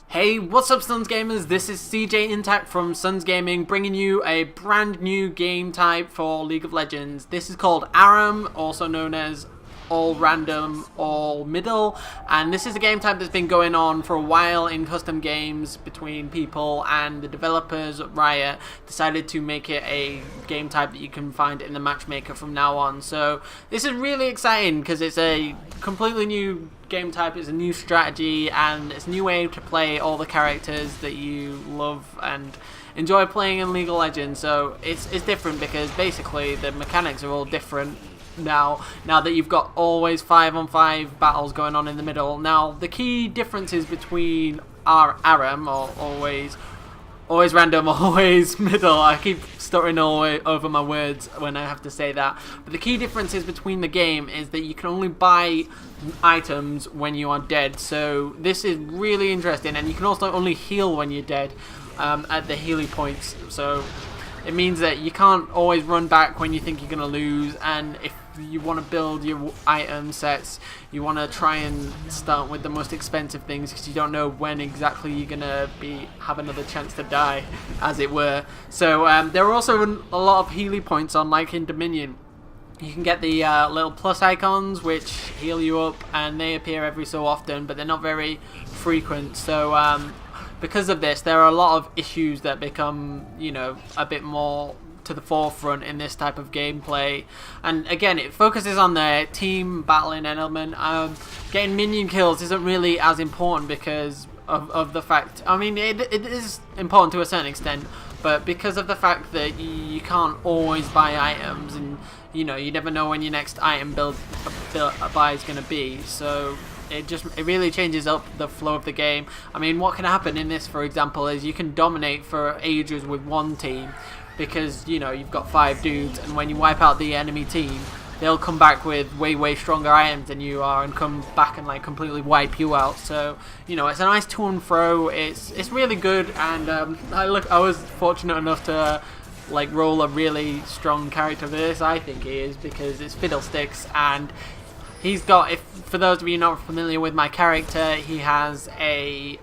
Hey, what's up Suns Gamers? This is Cjintact from Suns Gaming, bringing you a brand new game type for League of Legends. This is called ARAM, also known as All Random, All Middle, and this is a game type that's been going on for a while in custom games between people, and the developers at Riot decided to make it a game type that you can find in the matchmaker from now on. So this is really exciting because it's a completely new game type, it's a new strategy, and it's a new way to play all the characters that you love and enjoy playing in League of Legends. So it's different because basically the mechanics are all different now that you've got always 5-on-5 battles going on in the middle. Now the key differences between ARAM, or always random, always middle, I keep stuttering all the way over my words when I have to say that, but the key differences between the game is that you can only buy items when you are dead. So this is really interesting, and you can also only heal when you're dead at the healing points. So it means that you can't always run back when you think you're going to lose, and if you want to build your item sets, you want to try and start with the most expensive things because you don't know when exactly you're going to have another chance to die, as it were. So there are also a lot of healing points on, like in Dominion. You can get the little plus icons which heal you up, and they appear every so often, but they're not very frequent. So because of this, there are a lot of issues that become, a bit more to the forefront in this type of gameplay. And again, it focuses on the team battling element. Getting minion kills isn't really as important because of the fact, I mean, it is important to a certain extent, but because of the fact that you can't always buy items, and you never know when your next item buy is going to be. So it really changes up the flow of the game. I mean, what can happen in this, for example, is you can dominate for ages with one team because you've got 5 dudes, and when you wipe out the enemy team, they'll come back with way stronger items than you are and come back and like completely wipe you out. So it's a nice to and fro. It's really good, and I was fortunate enough to roll a really strong character for this. I think he is, because it's Fiddlesticks, and he's got, for those of you not familiar with my character, he has a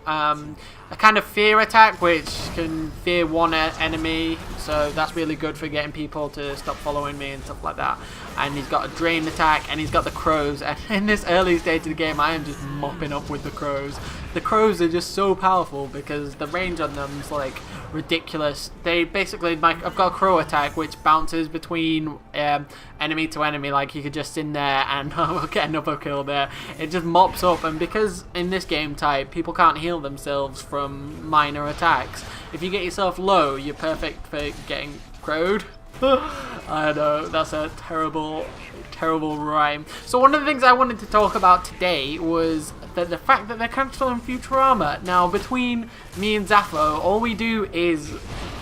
kind of fear attack which can fear one enemy, so that's really good for getting people to stop following me and stuff like that. And he's got a drain attack, and he's got the crows, and in this early stage of the game I am just mopping up with the crows. The crows are just so powerful because the range on them is like ridiculous. They basically, I've got a crow attack which bounces between enemy to enemy, like you could just sit there and get another kill there. It just mops up, and because in this game type people can't heal themselves from minor attacks, if you get yourself low, you're perfect for getting crowed. I know, that's a terrible rhyme. So one of the things I wanted to talk about today was the fact that they're cancelling Futurama. Now, between me and Zaffo, all we do is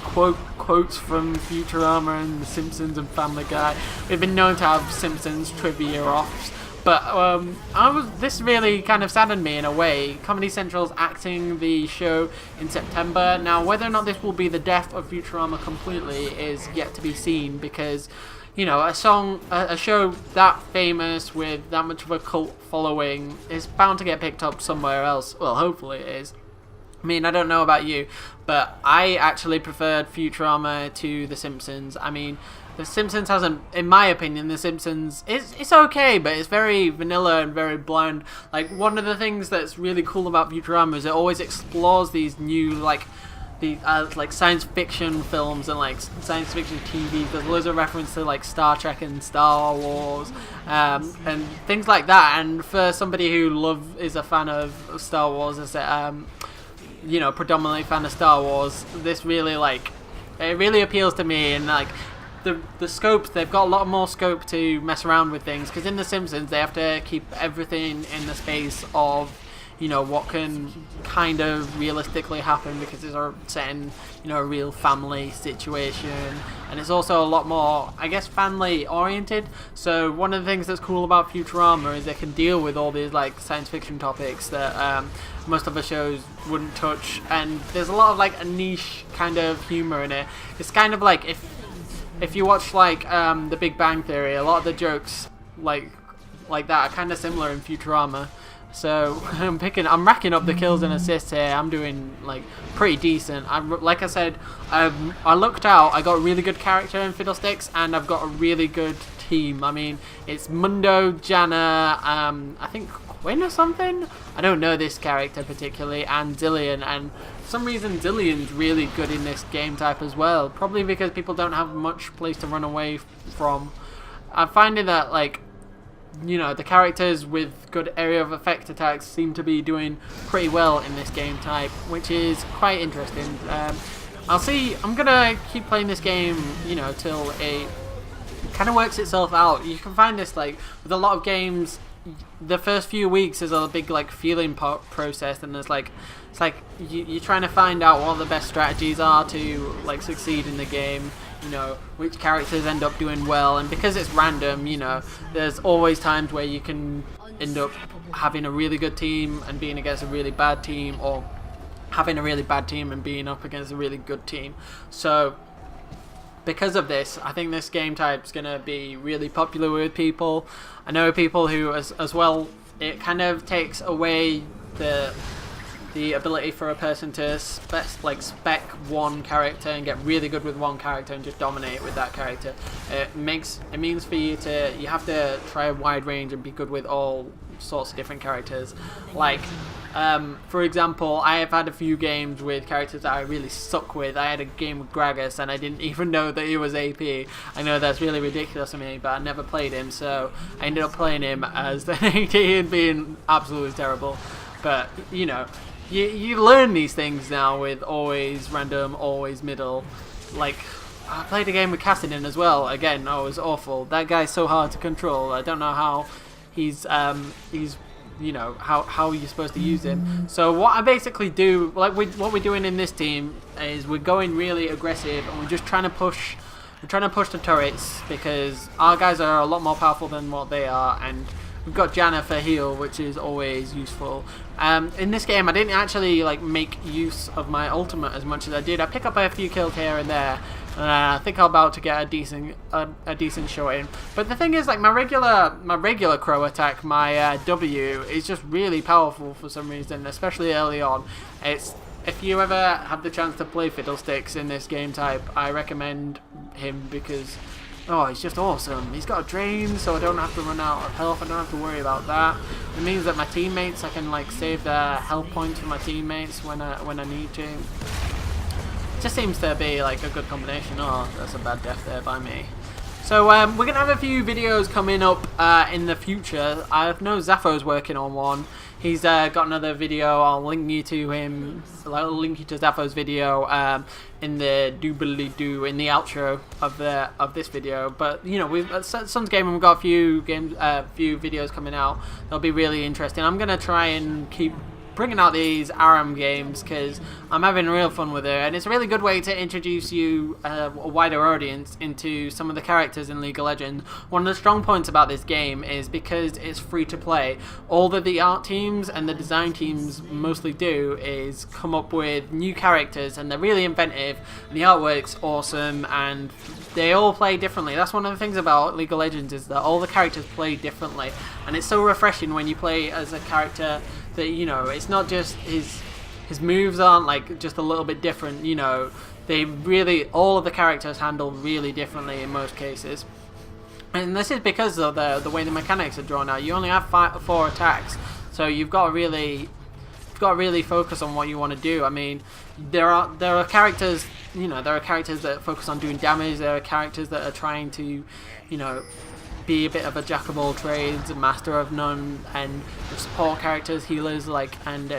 quotes from Futurama and The Simpsons and Family Guy. We've been known to have Simpsons trivia offs, but this really kind of saddened me in a way. Comedy Central's acting the show in September. Now, whether or not this will be the death of Futurama completely is yet to be seen, because a show that famous with that much of a cult following is bound to get picked up somewhere else. Well, hopefully it is. I mean, I don't know about you, but I actually preferred Futurama to The Simpsons. I mean, The Simpsons hasn't, in my opinion, The Simpsons, it's okay, but it's very vanilla and very bland. Like, one of the things that's really cool about Futurama is it always explores these new, science fiction films and science fiction TV. There's loads of reference to Star Trek and Star Wars and things like that. And for somebody who is a fan of Star Wars, predominantly fan of Star Wars, this really it really appeals to me. And the scopes, they've got a lot more scope to mess around with things, because in The Simpsons they have to keep everything in the space of what can kind of realistically happen, because it's set in a real family situation, and it's also a lot more, I guess, family oriented. So one of the things that's cool about Futurama is they can deal with all these science fiction topics that most other shows wouldn't touch, and there's a lot of a niche kind of humor in it. It's kind of like if you watch The Big Bang Theory, a lot of the jokes like that are kind of similar in Futurama. So I'm racking up the kills and assists here. I'm doing like pretty decent. Like I said, I looked out. I got a really good character in Fiddlesticks, and I've got a really good team. I mean, it's Mundo, Janna, I think Quinn or something. I don't know this character particularly, and Dillian. And for some reason, Dillian's really good in this game type as well. Probably because people don't have much place to run away from. I'm finding that, like, you know, the characters with good area of effect attacks seem to be doing pretty well in this game type, which is quite interesting. I'll see. I'm gonna keep playing this game, you know, till it kind of works itself out. You can find this, like, with a lot of games, the first few weeks is a big, like, feeling process, and there's like, it's like you're trying to find out what the best strategies are to, like, succeed in the game. You know, which characters end up doing well, and because it's random, you know, there's always times where you can end up having a really good team and being against a really bad team, or having a really bad team and being up against a really good team. So because of this, I think this game type's gonna be really popular with people. I know people who, as well, it kind of takes away the ability for a person to spec one character and get really good with one character and just dominate with that character. It means for you have to try a wide range and be good with all sorts of different characters. Like, for example, I have had a few games with characters that I really suck with. I had a game with Gragas and I didn't even know that he was AP. I know that's really ridiculous to me, but I never played him, so I ended up playing him as an AD and being absolutely terrible. But, you know, you learn these things now with always random, always middle. Like, I played a game with Cassidy as well. Again, it was awful. That guy's so hard to control. I don't know how he's you know, how you're supposed to use him. So what I basically do, like what we're doing in this team, is we're going really aggressive and we're just trying to push. We're trying to push the turrets because our guys are a lot more powerful than what they are, and we've got Janna for heal, which is always useful. In this game, I didn't actually like make use of my ultimate as much as I did. I pick up a few kills here and there. I think I'm about to get a decent shot in. But the thing is, like, my regular crow attack, my W, is just really powerful for some reason, especially early on. If you ever have the chance to play Fiddlesticks in this game type, I recommend him because, oh, he's just awesome. He's got a drain, so I don't have to run out of health. I don't have to worry about that. It means that my teammates, I can, like, save their health points for my teammates when I need to. It just seems to be like a good combination. Oh, that's a bad death there by me. So we're going to have a few videos coming up in the future. I know Zapho's working on one. He's got another video. I'll link you to him. I'll link you to Zapho's video in the doobly-doo, in the outro of this video. But you know, we've Sun's Gaming, we've got a few videos coming out. They'll be really interesting. I'm gonna try and keep bringing out these ARAM games because I'm having real fun with it, and it's a really good way to introduce you a wider audience into some of the characters in League of Legends. One of the strong points about this game is because it's free to play, all that the art teams and the design teams mostly do is come up with new characters, and they're really inventive, and the artwork's awesome, and they all play differently. That's one of the things about League of Legends, is that all the characters play differently, and it's so refreshing when you play as a character that, you know, it's not just his moves aren't like just a little bit different, you know, they really, all of the characters handle really differently in most cases. And this is because of the way the mechanics are drawn out. You only have 4 attacks, so you've got to really focus on what you want to do. I mean, there are characters, you know, there are characters that focus on doing damage, there are characters that are trying to, you know, be a bit of a jack of all trades, a master of none, and support characters, healers, like, and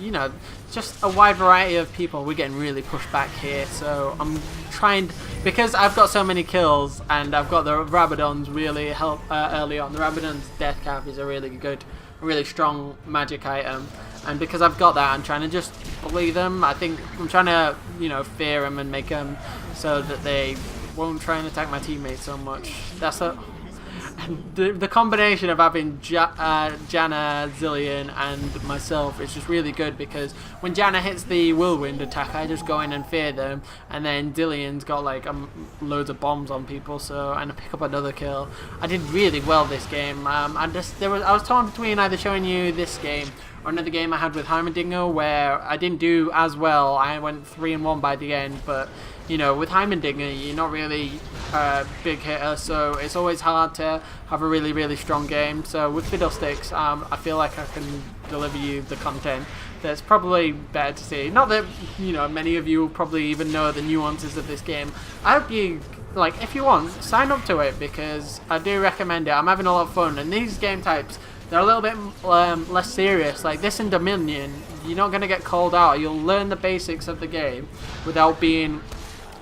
you know, just a wide variety of people. We're getting really pushed back here, so I'm trying, because I've got so many kills and I've got the Rabadon's really help early on. The Rabadon's death cap is a really good, really strong magic item, and because I've got that, I'm trying to just bully them. I think I'm trying to, you know, fear them and make them so that they won't try and attack my teammates so much. The combination of having Janna, Zillion, and myself is just really good, because when Janna hits the whirlwind attack, I just go in and fear them, and then Zillion's got like loads of bombs on people, so and I pick up another kill. I did really well this game. I was torn between either showing you this game or another game I had with Heimerdinger where I didn't do as well. I went 3-1 by the end, but you know, with Heimerdinger, you're not really a big hitter, so it's always hard to have a really strong game. So with Fiddlesticks, I feel like I can deliver you the content that's probably better to see. Not that, you know, many of you will probably even know the nuances of this game. I hope you, like, if you want, sign up to it, because I do recommend it. I'm having a lot of fun, and these game types, they're a little bit less serious. Like this in Dominion, you're not going to get called out. You'll learn the basics of the game without being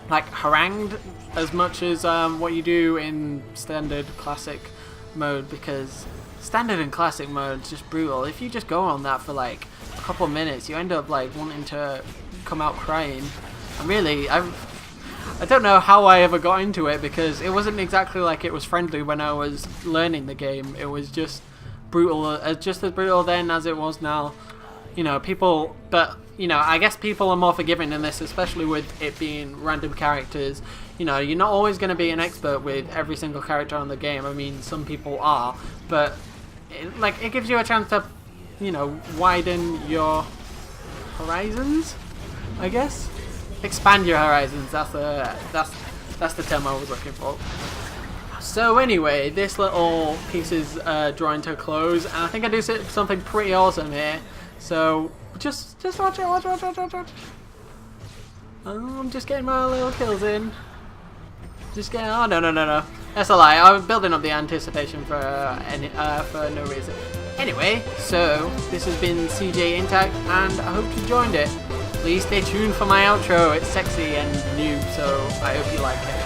like harangued as much as what you do in standard classic mode, because standard and classic mode is just brutal. If you just go on that for like a couple of minutes, you end up like wanting to come out crying. And I don't know how I ever got into it, because it wasn't exactly like it was friendly when I was learning the game. It was just brutal, just as brutal then as it was now. You know, people, but you know, I guess people are more forgiving in this, especially with it being random characters. You know, you're not always going to be an expert with every single character on the game. I mean, some people are, but it gives you a chance to, you know, widen your horizons, I guess. Expand your horizons. That's the term I was looking for. So anyway, this little piece is drawing to a close, and I think I do something pretty awesome here. So just watch it. I'm just getting my little kills in. Just getting. Oh no. That's a lie. I was building up the anticipation for no reason. Anyway, so this has been Cjintact, and I hope you enjoyed it. Please stay tuned for my outro. It's sexy and new, so I hope you like it.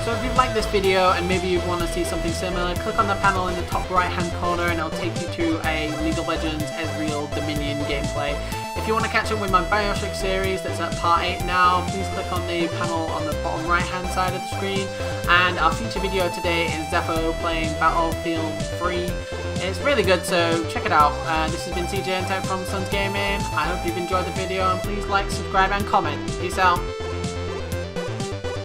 So if you like this video and maybe you want to see something similar, click on the panel in the top right hand corner and it'll take you to a League of Legends Ezreal Dominion gameplay. If you want to catch up with my Bioshock series that's at part 8 now, please click on the panel on the bottom right hand side of the screen. And our feature video today is Zepho playing Battlefield 3. It's really good, so check it out. This has been Cjintact from Suns Gaming. I hope you've enjoyed the video, and please like, subscribe and comment. Peace out.